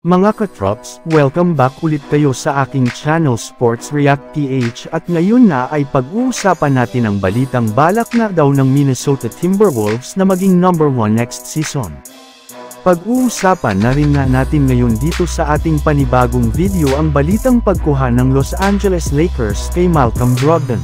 Mga katrops, welcome back ulit kayo sa aking channel Sports React PH at ngayon na ay pag-uusapan natin ang balitang balak na daw ng Minnesota Timberwolves na maging number 1 next season. Pag-uusapan na rin nga natin ngayon dito sa ating panibagong video ang balitang pagkuha ng Los Angeles Lakers kay Malcolm Brogdon.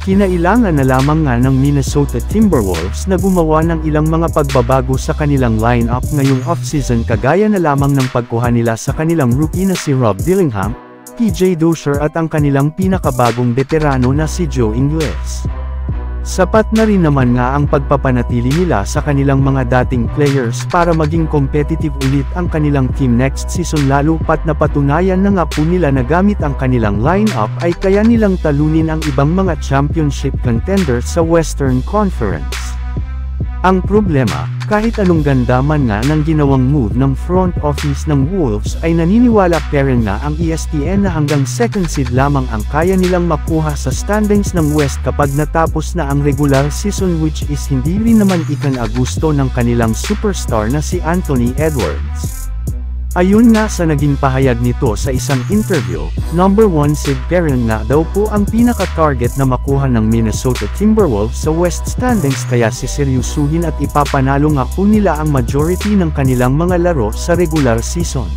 Kinailangan na lamang nga ng Minnesota Timberwolves na gumawa ng ilang mga pagbabago sa kanilang lineup ngayong offseason kagaya na lamang ng pagkuha nila sa kanilang rookie na si Rob Dillingham, PJ Dozier at ang kanilang pinakabagong veterano na si Joe Ingles. Sapat na rin naman nga ang pagpapanatili nila sa kanilang mga dating players para maging competitive ulit ang kanilang team next season lalo pat napatunayan na nga po nila na gamit ang kanilang lineup ay kaya nilang talunin ang ibang mga championship contenders sa Western Conference. Ang problema, kahit anong ganda man nga ng ginawang move ng front office ng Wolves ay naniniwala pa rin nga ang ESPN na hanggang second seed lamang ang kaya nilang makuha sa standings ng West kapag natapos na ang regular season which is hindi rin naman ikanagusto ng kanilang superstar na si Anthony Edwards. Ayun nga sa naging pahayag nito sa isang interview, number 1 seed pa rin nga daw po ang pinaka-target na makuha ng Minnesota Timberwolves sa West standings kaya siseryosuhin at ipapanalo nga po nila ang majority ng kanilang mga laro sa regular season.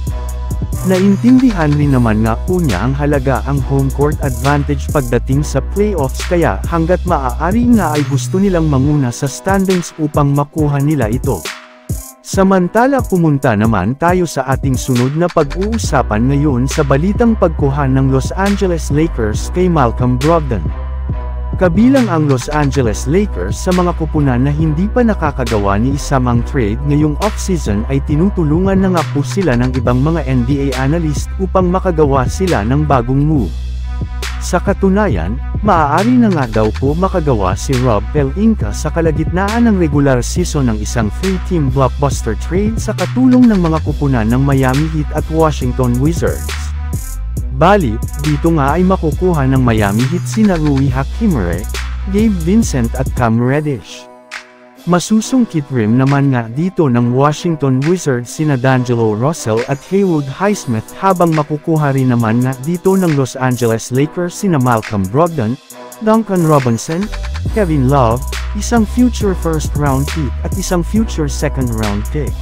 Naintindihan rin naman nga po niya ang halaga ang home court advantage pagdating sa playoffs kaya hanggat maaari nga ay gusto nilang manguna sa standings upang makuha nila ito. Samantala pumunta naman tayo sa ating sunod na pag-uusapan ngayon sa balitang pagkuha ng Los Angeles Lakers kay Malcolm Brogdon. Kabilang ang Los Angeles Lakers sa mga kupunan na hindi pa nakakagawa ni isamang trade ngayong offseason ay tinutulungan na nga po sila ng ibang mga NBA analyst upang makagawa sila ng bagong move. Sa katunayan, maaari na nga daw po makagawa si Rob Pelinka sa kalagitnaan ng regular season ng isang 3-team blockbuster trade sa katulong ng mga kupunan ng Miami Heat at Washington Wizards. Bali, dito nga ay makukuha ng Miami Heat sina Rui Hachimura, Gabe Vincent at Cam Reddish. Masusungkit rin naman nga dito ng Washington Wizards sina D'Angelo Russell at Haywood Highsmith habang makukuha rin naman nga dito ng Los Angeles Lakers sina Malcolm Brogdon, Duncan Robinson, Kevin Love, isang future first round pick at isang future second round pick.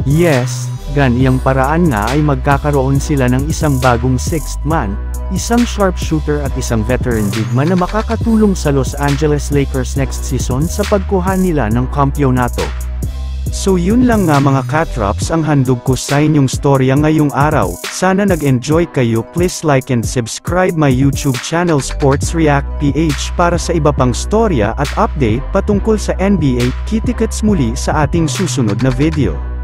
Yes, ganiyang paraan nga ay magkakaroon sila ng isang bagong sixth man, isang sharpshooter at isang veteran big man na makakatulong sa Los Angeles Lakers next season sa pagkuha nila ng kampyonato. So yun lang nga mga katrops ang handog ko sa inyong storya ngayong araw. Sana nag-enjoy kayo. Please like and subscribe my YouTube channel Sports React PH para sa iba pang storya at update patungkol sa NBA. Kita-kits muli sa ating susunod na video.